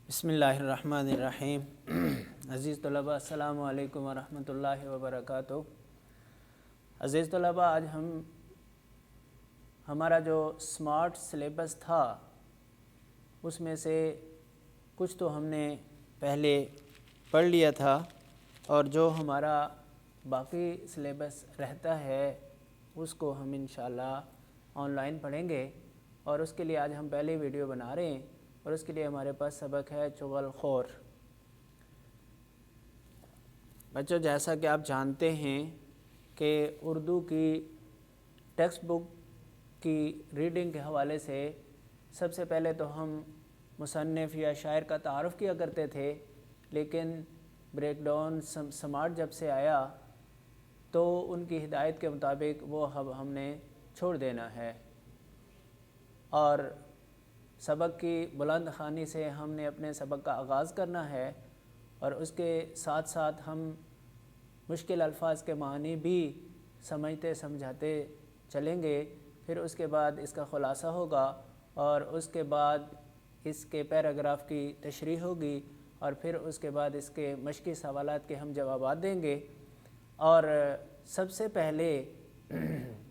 بسم اللہ الرحمن الرحیم۔ عزیز طلباء، السلام علیکم ورحمۃ اللہ وبرکاتہ۔ عزیز طلباء، آج ہمارا جو سمارٹ سلیبس تھا اس میں سے کچھ تو ہم نے پہلے پڑھ لیا تھا، اور جو ہمارا باقی سلیبس رہتا ہے اس کو ہم انشاءاللہ آن لائن پڑھیں گے، اور اس کے لیے آج ہم پہلے ویڈیو بنا رہے ہیں، اور اس کے لیے ہمارے پاس سبق ہے چغل خور۔ بچوں، جیسا کہ آپ جانتے ہیں کہ اردو کی ٹیکسٹ بک کی ریڈنگ کے حوالے سے سب سے پہلے تو ہم مصنف یا شاعر کا تعارف کیا کرتے تھے، لیکن بریک ڈاؤن سمارٹ جب سے آیا تو ان کی ہدایت کے مطابق وہ ہم نے چھوڑ دینا ہے، اور سبق کی بلند خوانی سے ہم نے اپنے سبق کا آغاز کرنا ہے، اور اس کے ساتھ ساتھ ہم مشکل الفاظ کے معنی بھی سمجھتے سمجھاتے چلیں گے۔ پھر اس کے بعد اس کا خلاصہ ہوگا، اور اس کے بعد اس کے پیراگراف کی تشریح ہوگی، اور پھر اس کے بعد اس کے مشقی سوالات کے ہم جوابات دیں گے۔ اور سب سے پہلے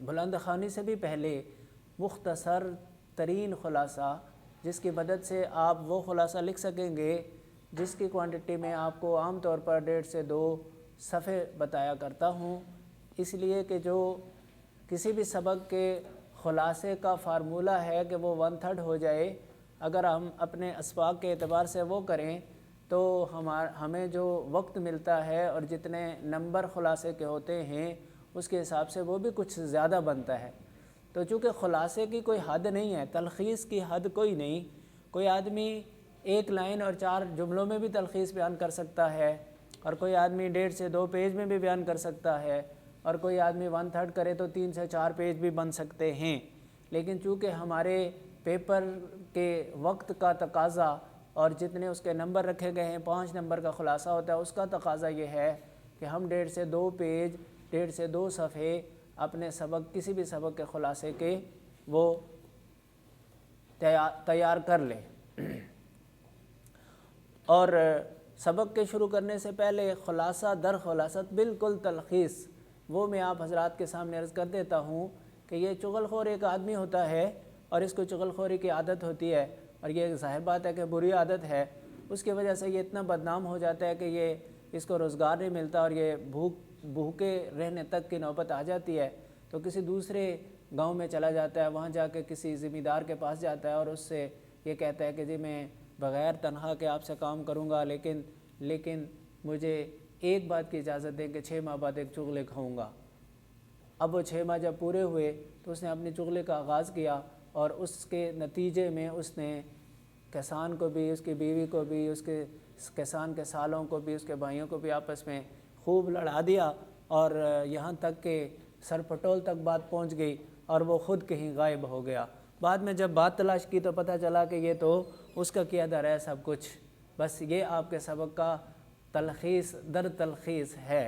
بلند خوانی سے بھی پہلے مختصر ترین خلاصہ، جس کی مدد سے آپ وہ خلاصہ لکھ سکیں گے جس کی کوانٹٹی میں آپ کو عام طور پر 1.5 سے 2 صفحے بتایا کرتا ہوں، اس لیے کہ جو کسی بھی سبق کے خلاصے کا فارمولہ ہے کہ وہ 1/3 ہو جائے، اگر ہم اپنے اسباق کے اعتبار سے وہ کریں تو ہمیں جو وقت ملتا ہے اور جتنے نمبر خلاصے کے ہوتے ہیں اس کے حساب سے وہ بھی کچھ زیادہ بنتا ہے۔ تو چونکہ خلاصے کی کوئی حد نہیں ہے، تلخیص کی حد کوئی نہیں، کوئی آدمی 1 لائن اور 4 جملوں میں بھی تلخیص بیان کر سکتا ہے، اور کوئی آدمی 1.5 سے 2 پیج میں بھی بیان کر سکتا ہے، اور کوئی آدمی 1/3 کرے تو 3 سے 4 پیج بھی بن سکتے ہیں۔ لیکن چونکہ ہمارے پیپر کے وقت کا تقاضا اور جتنے اس کے نمبر رکھے گئے ہیں 5 نمبر کا خلاصہ ہوتا ہے، اس کا تقاضا یہ ہے کہ ہم 1.5 سے 2 پیج، 1.5 سے 2 صفحے اپنے سبق، کسی بھی سبق کے خلاصے کے وہ تیار کر لیں۔ اور سبق کے شروع کرنے سے پہلے خلاصہ در خلاصت بالکل تلخیص وہ میں آپ حضرات کے سامنے عرض کر دیتا ہوں کہ یہ چغل خور ایک آدمی ہوتا ہے، اور اس کو چغل خوری کی عادت ہوتی ہے، اور یہ ظاہر بات ہے کہ بری عادت ہے، اس کی وجہ سے یہ اتنا بدنام ہو جاتا ہے کہ اس کو روزگار نہیں ملتا، اور یہ بھوکے رہنے تک کی نوبت آ جاتی ہے، تو کسی دوسرے گاؤں میں چلا جاتا ہے، وہاں جا کے کسی ذمہ دار کے پاس جاتا ہے اور اس سے یہ کہتا ہے کہ جی میں بغیر تنخواہ کے آپ سے کام کروں گا، لیکن مجھے ایک بات کی اجازت دیں کہ 6 ماہ بعد ایک چغلے کھاؤں گا۔ اب وہ 6 ماہ جب پورے ہوئے تو اس نے اپنی چغلے کا آغاز کیا، اور اس کے نتیجے میں اس نے کسان کو بھی، اس کی بیوی کو بھی، اس کے کسان کے سالوں کو بھی، اس کے بھائیوں کو بھی آپس میں خوب لڑا دیا، اور یہاں تک کہ سر پٹول تک بات پہنچ گئی، اور وہ خود کہیں غائب ہو گیا۔ بعد میں جب بات تلاش کی تو پتہ چلا کہ یہ تو اس کا کیا در ہے سب کچھ۔ بس یہ آپ کے سبق کا تلخیص در تلخیص ہے۔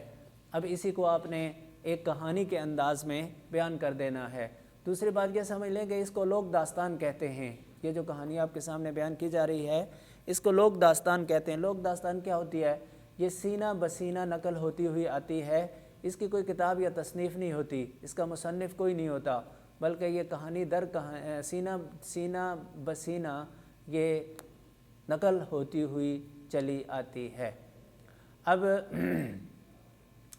اب اسی کو آپ نے ایک کہانی کے انداز میں بیان کر دینا ہے۔ دوسری بات یہ سمجھ لیں کہ اس کو لوک داستان کہتے ہیں۔ یہ جو کہانی آپ کے سامنے بیان کی جا رہی ہے اس کو لوک داستان کہتے ہیں۔ لوک داستان کیا ہوتی ہے؟ یہ سینہ بسینہ نقل ہوتی ہوئی آتی ہے، اس کی کوئی کتاب یا تصنیف نہیں ہوتی، اس کا مصنف کوئی نہیں ہوتا، بلکہ یہ کہانی سینہ بسینہ یہ نقل ہوتی ہوئی چلی آتی ہے۔ اب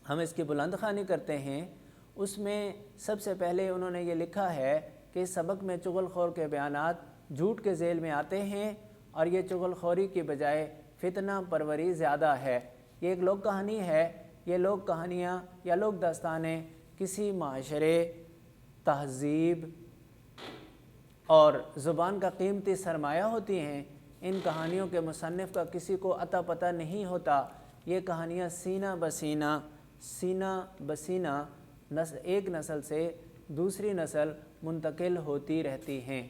ہم اس کی بلند خوانی کرتے ہیں۔ اس میں سب سے پہلے انہوں نے یہ لکھا ہے کہ اس سبق میں چغل خور کے بیانات جھوٹ کے ذیل میں آتے ہیں، اور یہ چغل خوری کی بجائے فتنہ پروری زیادہ ہے۔ یہ ایک لوک کہانی ہے۔ یہ لوک کہانیاں یا لوک داستانیں کسی معاشرے، تہذیب اور زبان کا قیمتی سرمایہ ہوتی ہیں۔ ان کہانیوں کے مصنف کا کسی کو عطا پتہ نہیں ہوتا۔ یہ کہانیاں سینہ بسینہ ایک نسل سے دوسری نسل منتقل ہوتی رہتی ہیں۔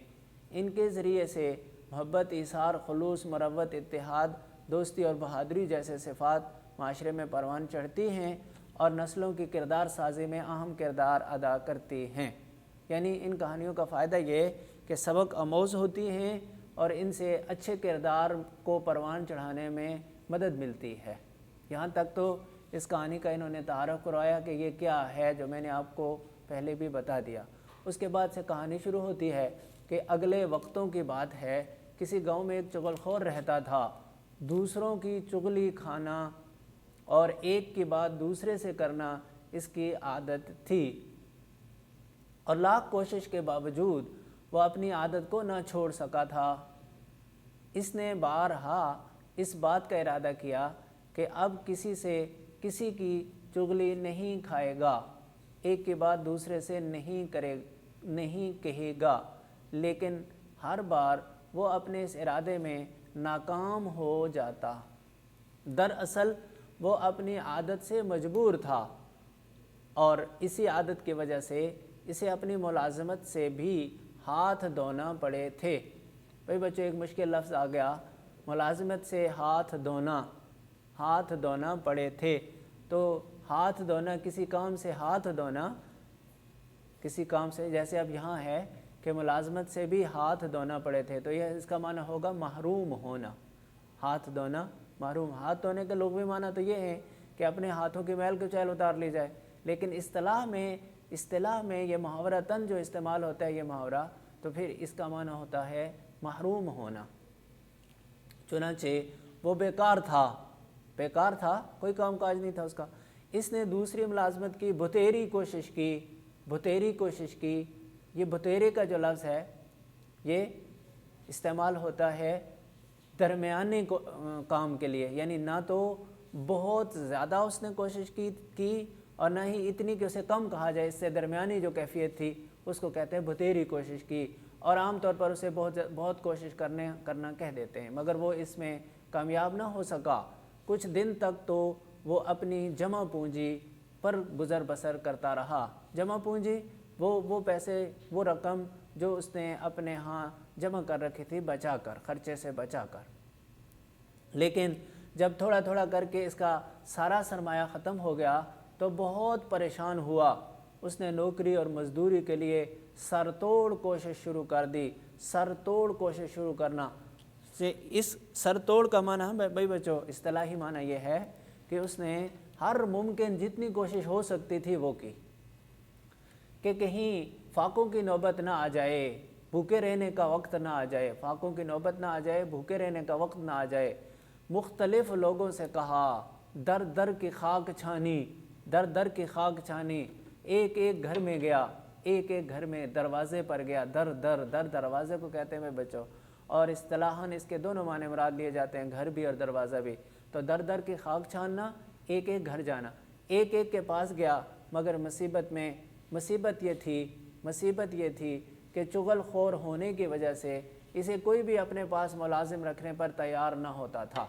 ان کے ذریعے سے محبت، ایثار، خلوص، مروت، اتحاد، دوستی اور بہادری جیسے صفات معاشرے میں پروان چڑھتی ہیں، اور نسلوں کی کردار سازی میں اہم کردار ادا کرتی ہیں۔ یعنی ان کہانیوں کا فائدہ یہ کہ سبق آموز ہوتی ہیں، اور ان سے اچھے کردار کو پروان چڑھانے میں مدد ملتی ہے۔ یہاں تک تو اس کہانی کا انہوں نے تعارف کروایا کہ یہ کیا ہے، جو میں نے آپ کو پہلے بھی بتا دیا۔ اس کے بعد سے کہانی شروع ہوتی ہے کہ اگلے وقتوں کی بات ہے، کسی گاؤں میں ایک چغل خور رہتا تھا، دوسروں کی چغلی کھانا اور ایک کی بات دوسرے سے کرنا اس کی عادت تھی، اور لاکھ کوشش کے باوجود وہ اپنی عادت کو نہ چھوڑ سکا تھا۔ اس نے بارہا اس بات کا ارادہ کیا کہ اب کسی سے کسی کی چغلی نہیں کھائے گا، ایک کی بات دوسرے سے نہیں کہے گا، لیکن ہر بار وہ اپنے اس ارادے میں ناکام ہو جاتا۔ دراصل وہ اپنی عادت سے مجبور تھا، اور اسی عادت کی وجہ سے اسے اپنی ملازمت سے بھی ہاتھ دھونا پڑے تھے۔ بھائی بچوں، ایک مشکل لفظ آ گیا، ملازمت سے ہاتھ دھونا پڑے تھے۔ تو ہاتھ دھونا، کسی کام سے ہاتھ دھونا، کسی کام سے، جیسے اب یہاں ہے کہ ملازمت سے بھی ہاتھ دھونا پڑے تھے، تو یہ اس کا معنی ہوگا محروم ہونا۔ ہاتھ دھونا، محروم۔ ہاتھ دھونے کے لغوی معنی تو یہ ہے کہ اپنے ہاتھوں کی میل کچیل اتار لی جائے، لیکن اصطلاح میں یہ محاورتاً جو استعمال ہوتا ہے یہ محاورہ، تو پھر اس کا معنی ہوتا ہے محروم ہونا۔ چنانچہ وہ بیکار تھا، کوئی کام کاج نہیں تھا اس کا۔ اس نے دوسری ملازمت کی بتیری کوشش کی۔ یہ بتیرے کا جو لفظ ہے یہ استعمال ہوتا ہے درمیانے کام کے لیے، یعنی نہ تو بہت زیادہ اس نے کوشش کی اور نہ ہی اتنی کہ اسے کم کہا جائے، اس سے درمیانی جو کیفیت تھی اس کو کہتے ہیں بتیری کوشش کی، اور عام طور پر اسے بہت کوشش کرنا کہہ دیتے ہیں، مگر وہ اس میں کامیاب نہ ہو سکا۔ کچھ دن تک تو وہ اپنی جمع پونجی پر گزر بسر کرتا رہا۔ جمع پونجی وہ پیسے، وہ رقم جو اس نے اپنے ہاں جمع کر رکھی تھی، بچا کر، خرچے سے بچا کر۔ لیکن جب تھوڑا تھوڑا کر کے اس کا سارا سرمایہ ختم ہو گیا تو بہت پریشان ہوا۔ اس نے نوکری اور مزدوری کے لیے سر توڑ کوشش شروع کر دی۔ سر توڑ کوشش شروع کرنا، اس سر توڑ کا معنی بھائی بچوں اصطلاحی معنی یہ ہے کہ اس نے ہر ممکن جتنی کوشش ہو سکتی تھی وہ کی کہ کہیں فاقوں کی نوبت نہ آ جائے، بھوکے رہنے کا وقت نہ آ جائے، فاقوں کی نوبت نہ آ جائے، بھوکے رہنے کا وقت نہ آ جائے۔ مختلف لوگوں سے کہا، در در کی خاک چھانی، ایک ایک گھر میں گیا، ایک ایک گھر میں دروازے پر گیا، در دروازے کو کہتے ہیں بچوں، اور اصطلاحاً اس کے دونوں معنی مراد لیے جاتے ہیں، گھر بھی اور دروازہ بھی۔ تو در در کی خاک چھاننا، ایک ایک گھر جانا، ایک ایک کے پاس گیا، مگر مصیبت یہ تھی کہ چغل خور ہونے کی وجہ سے اسے کوئی بھی اپنے پاس ملازم رکھنے پر تیار نہ ہوتا تھا۔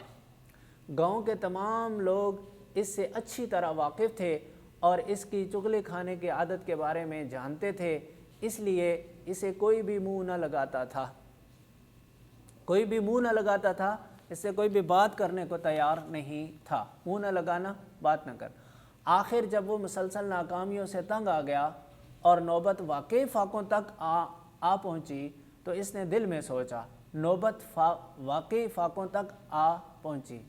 گاؤں کے تمام لوگ اس سے اچھی طرح واقف تھے اور اس کی چغلی کھانے کی عادت کے بارے میں جانتے تھے، اس لیے اسے کوئی بھی منہ نہ لگاتا تھا، اس سے کوئی بھی بات کرنے کو تیار نہیں تھا۔ منہ نہ لگانا، بات نہ کر۔ آخر جب وہ مسلسل ناکامیوں سے تنگ آ گیا اور نوبت واقعی فاقوں تک آ پہنچی تو اس نے دل میں سوچا، نوبت واقعی فاقوں تک آ پہنچی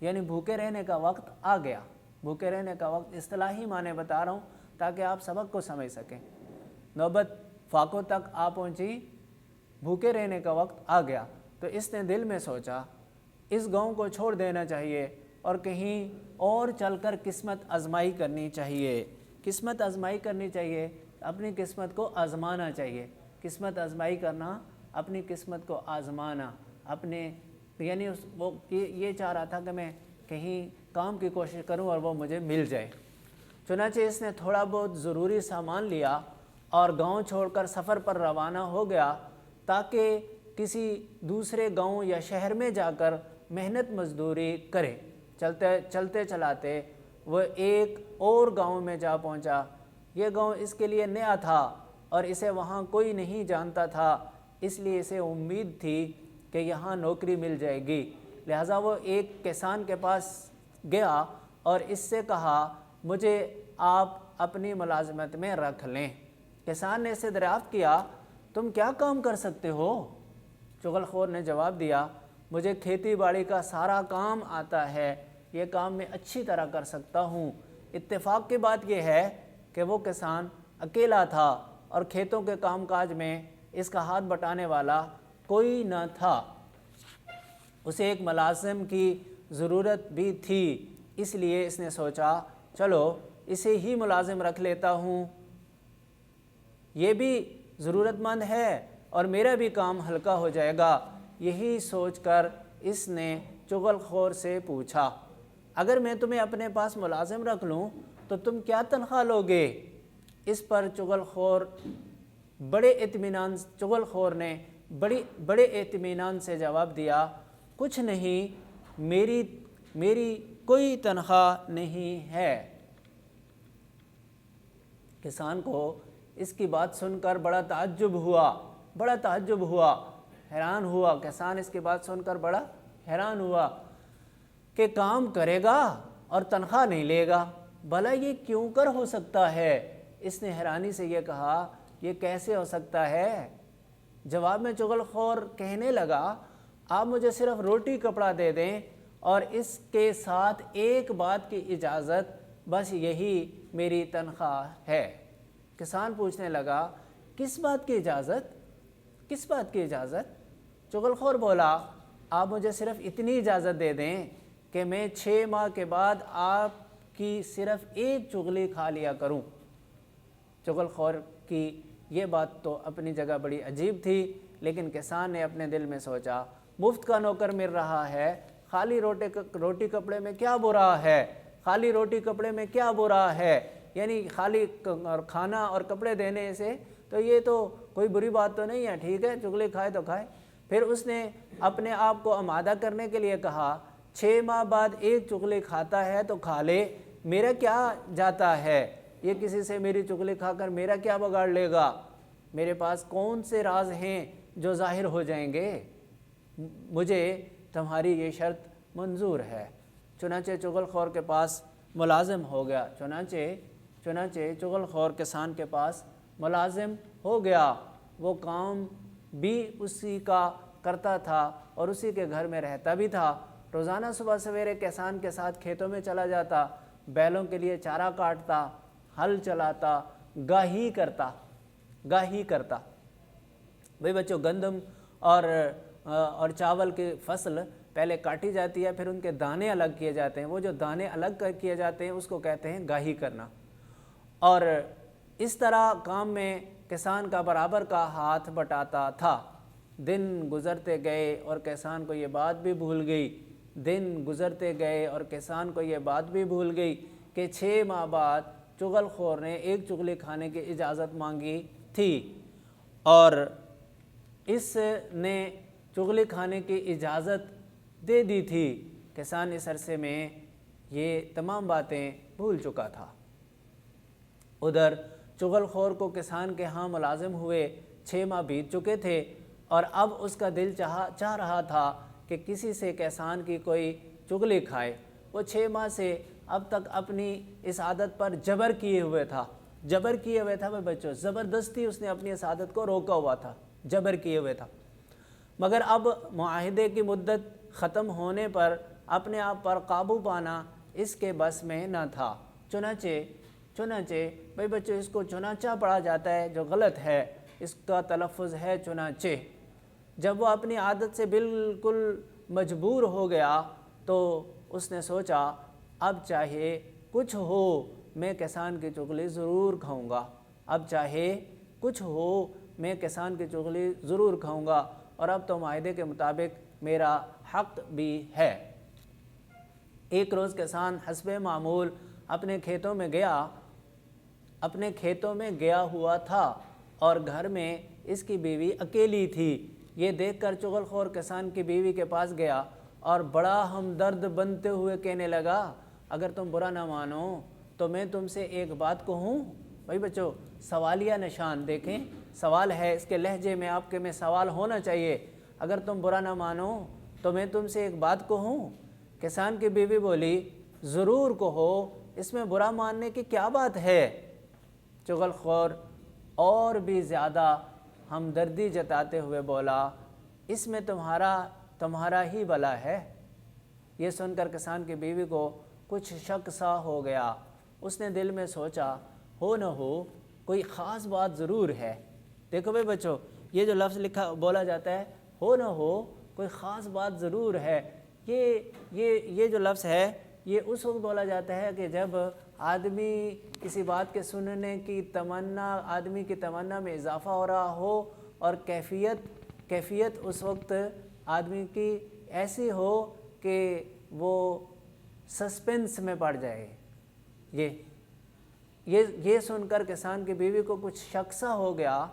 یعنی بھوکے رہنے کا وقت آ گیا۔ بھوکے رہنے کا وقت اصطلاحی معنی بتا رہا ہوں تاکہ آپ سبق کو سمجھ سکیں۔ نوبت فاقوں تک آ پہنچی، بھوکے رہنے کا وقت آ گیا، تو اس نے دل میں سوچا اس گاؤں کو چھوڑ دینا چاہیے اور کہیں اور چل کر قسمت آزمائی کرنی چاہیے، اپنی قسمت کو آزمانا چاہیے۔ قسمت آزمائی کرنا، اپنی قسمت کو آزمانا، یعنی وہ یہ چاہ رہا تھا کہ میں کہیں کام کی کوشش کروں اور وہ مجھے مل جائے۔ چنانچہ اس نے تھوڑا بہت ضروری سامان لیا اور گاؤں چھوڑ کر سفر پر روانہ ہو گیا تاکہ کسی دوسرے گاؤں یا شہر میں جا کر محنت مزدوری کرے۔ چلتے چلاتے وہ ایک اور گاؤں میں جا پہنچا۔ یہ گاؤں اس کے لیے نیا تھا اور اسے وہاں کوئی نہیں جانتا تھا، اس لیے اسے امید تھی کہ یہاں نوکری مل جائے گی۔ لہٰذا وہ ایک کسان کے پاس گیا اور اس سے کہا، مجھے آپ اپنی ملازمت میں رکھ لیں۔ کسان نے اسے دریافت کیا، تم کیا کام کر سکتے ہو؟ چغل خور نے جواب دیا مجھے کھیتی باڑی کا سارا کام آتا ہے، یہ کام میں اچھی طرح کر سکتا ہوں۔ اتفاق کی بات یہ ہے کہ وہ کسان اکیلا تھا اور کھیتوں کے کام کاج میں اس کا ہاتھ بٹانے والا کوئی نہ تھا۔ اسے ایک ملازم کی ضرورت بھی تھی، اس لیے اس نے سوچا چلو اسے ہی ملازم رکھ لیتا ہوں، یہ بھی ضرورت مند ہے اور میرا بھی کام ہلکا ہو جائے گا۔ یہی سوچ کر اس نے چغل خور سے پوچھا اگر میں تمہیں اپنے پاس ملازم رکھ لوں تو تم کیا تنخواہ لوگے؟ اس پر چغل خور نے بڑے اطمینان سے جواب دیا کچھ نہیں، میری کوئی تنخواہ نہیں ہے۔ کسان کو اس کی بات سن کر بڑا تعجب ہوا، حیران ہوا۔ کسان اس کی بات سن کر بڑا حیران ہوا کہ کام کرے گا اور تنخواہ نہیں لے گا، بھلا یہ کیوں کر ہو سکتا ہے؟ اس نے حیرانی سے یہ کہا یہ کیسے ہو سکتا ہے؟ جواب میں چغل خور کہنے لگا آپ مجھے صرف روٹی کپڑا دے دیں اور اس کے ساتھ ایک بات کی اجازت، بس یہی میری تنخواہ ہے۔ کسان پوچھنے لگا کس بات کی اجازت؟ چغل خور بولا آپ مجھے صرف اتنی اجازت دے دیں کہ میں 6 ماہ کے بعد آپ کی صرف ایک چغلی کھا لیا کروں۔ چغل خور کی یہ بات تو اپنی جگہ بڑی عجیب تھی، لیکن کسان نے اپنے دل میں سوچا مفت کا نوکر مل رہا ہے، خالی روٹی کپڑے میں کیا برا ہے؟ یعنی خالی کھانا اور کپڑے دینے سے تو یہ تو کوئی بری بات تو نہیں ہے، ٹھیک ہے چغلی کھائے تو کھائے۔ پھر اس نے اپنے آپ کو آمادہ کرنے کے لیے کہا 6 ماہ بعد ایک چغلی کھاتا ہے تو کھا لے، میرا کیا جاتا ہے؟ یہ کسی سے میری چغلی کھا کر میرا کیا بگاڑ لے گا؟ میرے پاس کون سے راز ہیں جو ظاہر ہو جائیں گے؟ مجھے تمہاری یہ شرط منظور ہے۔ چنانچہ چغل خور کے پاس ملازم ہو گیا۔ چنانچہ چغل خور کسان کے پاس ملازم ہو گیا۔ وہ کام بھی اسی کا کرتا تھا اور اسی کے گھر میں رہتا بھی تھا۔ روزانہ صبح سویرے کسان کے ساتھ کھیتوں میں چلا جاتا، بیلوں کے لیے چارہ کاٹتا، ہل چلاتا، گاہی کرتا۔ بھئی بچوں، گندم اور چاول کی فصل پہلے کاٹی جاتی ہے، پھر ان کے دانے الگ کیے جاتے ہیں۔ وہ جو دانے الگ کیے جاتے ہیں اس کو کہتے ہیں گاہی کرنا۔ اور اس طرح کام میں کسان کا برابر کا ہاتھ بٹاتا تھا۔ دن گزرتے گئے اور کسان کو یہ بات بھی بھول گئی کہ 6 ماہ بعد چغل خور نے ایک چغلی کھانے کی اجازت مانگی تھی اور اس نے چغلی کھانے کی اجازت دے دی تھی۔ کسان اس عرصے میں یہ تمام باتیں بھول چکا تھا۔ ادھر چغل خور کو کسان کے ہاں ملازم ہوئے 6 ماہ بیت چکے تھے اور اب اس کا دل چاہ رہا تھا کہ کسی سے کسان کی کوئی چغلی کھائے۔ وہ 6 ماہ سے اب تک اپنی اس عادت پر جبر کیے ہوئے تھا بچوں، زبردستی اس نے اپنی اس عادت کو روکا ہوا تھا، جبر کیے ہوئے تھا۔ مگر اب معاہدے کی مدت ختم ہونے پر اپنے آپ پر قابو پانا اس کے بس میں نہ تھا۔ چنانچہ بھائی بچوں، اس کو چنانچہ پڑھا جاتا ہے جو غلط ہے، اس کا تلفظ ہے چنانچہ۔ جب وہ اپنی عادت سے بالکل مجبور ہو گیا تو اس نے سوچا اب چاہے کچھ ہو میں کسان کی چغلی ضرور کھاؤں گا، اور اب تو معاہدے کے مطابق میرا حق بھی ہے۔ ایک روز کسان حسب معمول اپنے کھیتوں میں گیا ہوا تھا اور گھر میں اس کی بیوی اکیلی تھی۔ یہ دیکھ کر چغل خور کسان کی بیوی کے پاس گیا اور بڑا ہمدرد بنتے ہوئے کہنے لگا اگر تم برا نہ مانو تو میں تم سے ایک بات کہوں۔ بھائی بچوں، سوالیہ نشان دیکھیں، سوال ہے، اس کے لہجے میں آپ کے میں سوال ہونا چاہیے۔ اگر تم برا نہ مانو تو میں تم سے ایک بات کہوں۔ کسان کی بیوی بولی ضرور کہو، اس میں برا ماننے کی کیا بات ہے؟ چغل خور اور بھی زیادہ ہمدردی جتاتے ہوئے بولا اس میں تمہارا ہی بھلا ہے۔ یہ سن کر کسان کی بیوی کو کچھ شک سا ہو گیا۔ اس نے دل میں سوچا ہو نہ ہو کوئی خاص بات ضرور ہے۔ دیکھو بھائی بچوں، یہ جو لفظ بولا جاتا ہے ہو نہ ہو کوئی خاص بات ضرور ہے، یہ جو لفظ ہے یہ اس وقت بولا جاتا ہے کہ جب آدمی کسی بات کے سننے کی آدمی کی تمنا میں اضافہ ہو رہا ہو، اور کیفیت اس وقت آدمی کی ایسی ہو کہ وہ سسپنس میں پڑ جائے۔ یہ سن کر کسان کی بیوی کو کچھ شک سا ہو گیا۔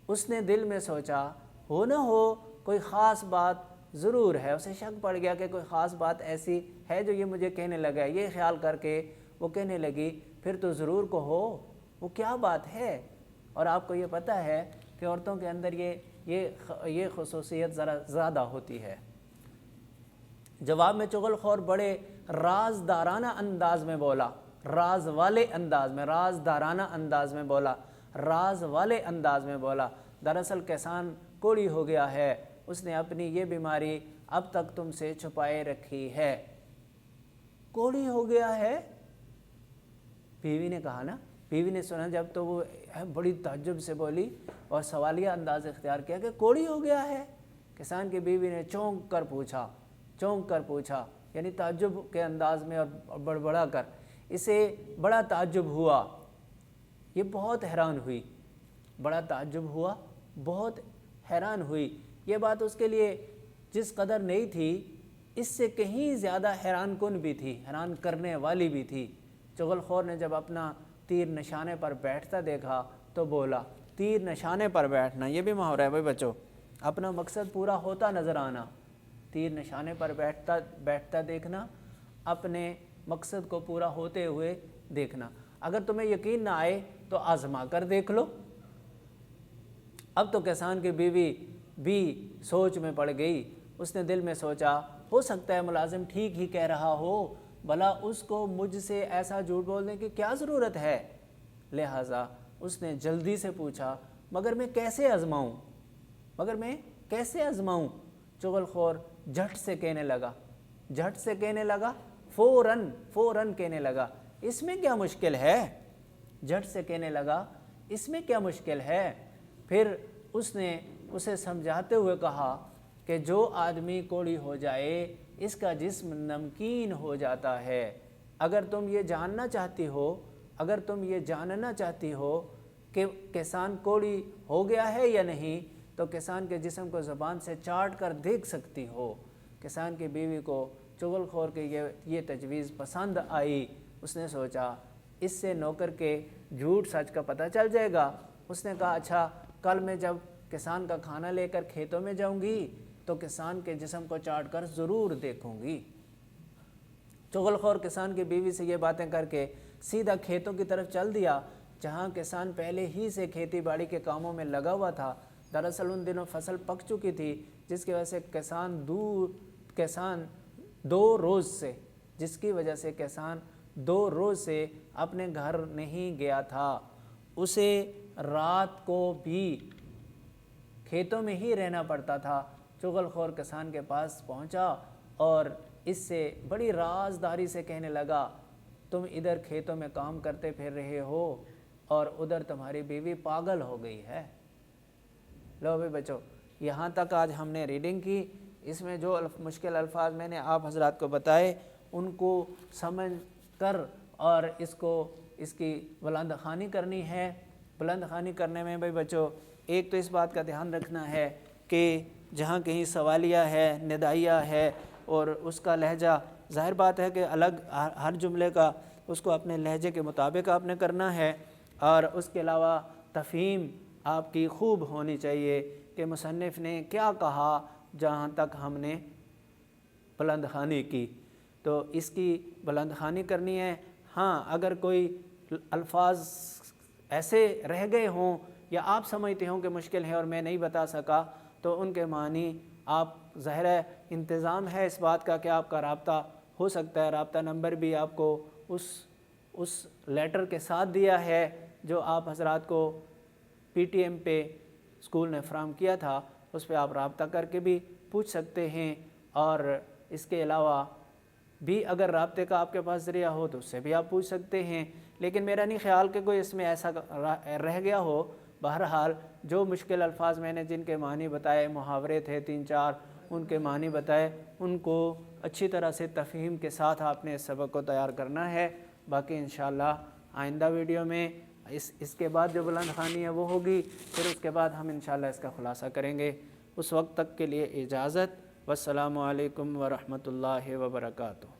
اس نے دل میں سوچا ہو نہ ہو کوئی خاص بات ضرور ہے۔ اسے شک پڑ گیا کہ کوئی خاص بات ایسی ہے جو یہ مجھے کہنے لگا ہے۔ یہ خیال کر کے وہ کہنے لگی پھر تو ضرور کہو، وہ کیا بات ہے؟ اور آپ کو یہ پتہ ہے کہ عورتوں کے اندر یہ خصوصیت ذرا زیادہ ہوتی ہے۔ جواب میں چغل خور بڑے رازدارانہ انداز میں بولا، راز والے انداز میں بولا، دراصل کسان کوڑی ہو گیا ہے، اس نے اپنی یہ بیماری اب تک تم سے چھپائے رکھی ہے۔ کوڑی ہو گیا ہے؟ بیوی نے کہا نا، بیوی نے سنا جب تو وہ بڑی تعجب سے بولی اور سوالیہ انداز اختیار کیا کہ کوڑی ہو گیا ہے۔ کسان کی بیوی نے چونک کر پوچھا، یعنی تعجب کے انداز میں اور بڑبڑا کر۔ اسے بڑا تعجب ہوا، یہ بہت حیران ہوئی، بڑا تعجب ہوا، بہت حیران ہوئی۔ یہ بات اس کے لیے جس قدر نئی تھی، اس سے کہیں زیادہ حیران کن بھی تھی، حیران کرنے والی بھی تھی۔ چغل خور نے جب اپنا تیر نشانے پر بیٹھتا دیکھا تو بولا، تیر نشانے پر بیٹھنا یہ بھی محاورہ ہے بھائی بچوں، اپنا مقصد پورا ہوتا نظر آنا۔ تیر نشانے پر بیٹھتا دیکھنا، اپنے مقصد کو پورا ہوتے ہوئے دیکھنا۔ اگر تمہیں یقین نہ آئے تو آزما کر دیکھ لو۔ اب تو کسان کی بیوی بھی سوچ میں پڑ گئی۔ اس نے دل میں سوچا ہو سکتا ہے ملازم ٹھیک ہی کہہ رہا ہو، بھلا اس کو مجھ سے ایسا جھوٹ بولنے کی کیا ضرورت ہے؟ لہٰذا اس نے جلدی سے پوچھا مگر میں کیسے آزماؤں؟ چغل خور جھٹ سے کہنے لگا، فوراً کہنے لگا، اس میں کیا مشکل ہے؟ جھٹ سے کہنے لگا، اس میں کیا مشکل ہے؟ پھر اس نے اسے سمجھاتے ہوئے کہا کہ جو آدمی کوڑی ہو جائے اس کا جسم نمکین ہو جاتا ہے۔ اگر تم یہ جاننا چاہتی ہو کہ کسان کوڑی ہو گیا ہے یا نہیں تو کسان کے جسم کو زبان سے چاٹ کر دیکھ سکتی ہو۔ کسان کی بیوی کو چغل خور کی یہ تجویز پسند آئی۔ اس نے سوچا اس سے نوکر کے جھوٹ سچ کا پتہ چل جائے گا۔ اس نے کہا اچھا، کل میں جب کسان کا کھانا لے کر کھیتوں میں جاؤں گی تو کسان کے جسم کو چاٹ کر ضرور دیکھوں گی۔ چغل خور کسان کی بیوی سے یہ باتیں کر کے سیدھا کھیتوں کی طرف چل دیا جہاں کسان پہلے ہی سے کھیتی باڑی کے کاموں میں لگا ہوا تھا۔ دراصل ان دنوں فصل پک چکی تھی جس کی وجہ سے کسان 2 روز سے اپنے گھر نہیں گیا تھا۔ اسے رات کو بھی کھیتوں میں ہی رہنا پڑتا تھا۔ چغل خور کسان کے پاس پہنچا اور اس سے بڑی رازداری سے کہنے لگا، تم ادھر کھیتوں میں کام کرتے پھر رہے ہو اور ادھر تمہاری بیوی پاگل ہو گئی ہے۔ لو بھی بچو، یہاں تک آج ہم نے ریڈنگ کی۔ اس میں جو مشکل الفاظ میں نے آپ حضرات کو بتائے ان کو سمجھ کر اور اس کی بلند خوانی کرنی ہے۔ بلند خوانی کرنے میں بھائی بچو ایک تو اس بات کا دھیان رکھنا ہے کہ جہاں کہیں سوالیہ ہے، ندائیہ ہے اور اس کا لہجہ، ظاہر بات ہے کہ الگ ہر جملے کا اس کو اپنے لہجے کے مطابق آپ نے کرنا ہے، اور اس کے علاوہ تفہیم آپ کی خوب ہونی چاہیے کہ مصنف نے کیا کہا۔ جہاں تک ہم نے بلند خوانی کی تو اس کی بلند خوانی کرنی ہے۔ ہاں، اگر کوئی الفاظ ایسے رہ گئے ہوں یا آپ سمجھتے ہوں کہ مشکل ہے اور میں نہیں بتا سکا تو ان کے معنی آپ، ظاہر ہے انتظام ہے اس بات کا کہ آپ کا رابطہ ہو سکتا ہے، رابطہ نمبر بھی آپ کو اس لیٹر کے ساتھ دیا ہے جو آپ حضرات کو پی ٹی ایم پہ اسکول نے فراہم کیا تھا۔ اس پہ آپ رابطہ کر کے بھی پوچھ سکتے ہیں، اور اس کے علاوہ بھی اگر رابطے کا آپ کے پاس ذریعہ ہو تو اس سے بھی آپ پوچھ سکتے ہیں، لیکن میرا نہیں خیال کہ کوئی اس میں ایسا رہ گیا ہو۔ بہرحال جو مشکل الفاظ میں نے جن کے معنی بتائے، محاورے تھے 3-4، ان کے معنی بتائے، ان کو اچھی طرح سے تفہیم کے ساتھ آپ نے اس سبق کو تیار کرنا ہے۔ باقی انشاءاللہ آئندہ ویڈیو میں اس کے بعد جو بلند خوانی ہے وہ ہوگی، پھر اس کے بعد ہم انشاءاللہ اس کا خلاصہ کریں گے۔ اس وقت تک کے لیے اجازت، والسلام علیکم ورحمۃ اللہ وبرکاتہ۔